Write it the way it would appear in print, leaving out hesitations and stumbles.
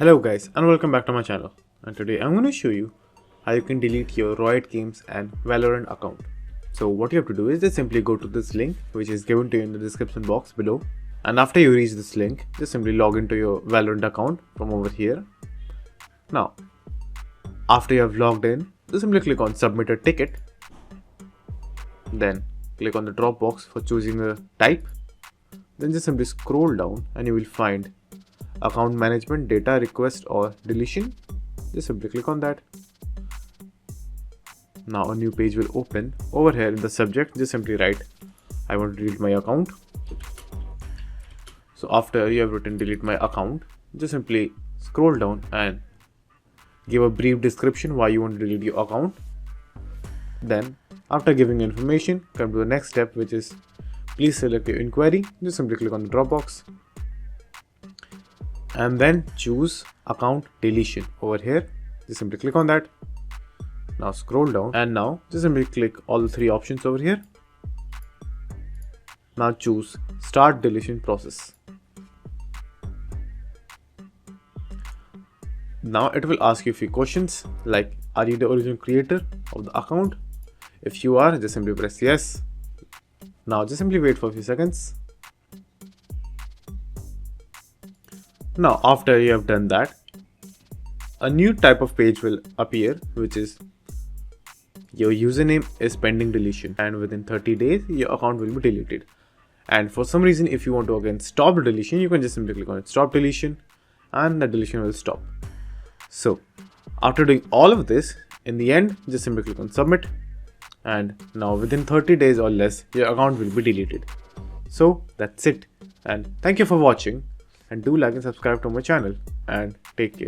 Hello guys and welcome back to my channel, and today I'm going to show you how you can delete your Riot Games and Valorant account. So what you have to do is just simply go to this link which is given to you in the description box below, and after you reach this link just simply log into your Valorant account from over here. Now after you have logged in, just simply click on submit a ticket, then click on the drop box for choosing a type, then just simply scroll down and you will find account management, data request or deletion. Just simply click on that. Now a new page will open. Over here in the subject just simply write I want to delete my account. So after you have written delete my account, just simply scroll down and give a brief description why you want to delete your account. Then after giving information, come to the next step, which is please select your inquiry. Just simply click on the drop box and then choose account deletion over here. Just simply click on that. Now scroll down and now just simply click all the three options over here. Now choose start deletion process. Now it will ask you a few questions like, are you the original creator of the account? If you are, just simply press yes. Now just simply wait for a few seconds. Now after you have done that, a new type of page will appear, which is your username is pending deletion, and within 30 days your account will be deleted. And for some reason, if you want to again stop the deletion, you can just simply click on stop deletion and the deletion will stop. So after doing all of this, in the end just simply click on submit, and now within 30 days or less your account will be deleted. So that's it, and thank you for watching, and do like and subscribe to my channel, and take care.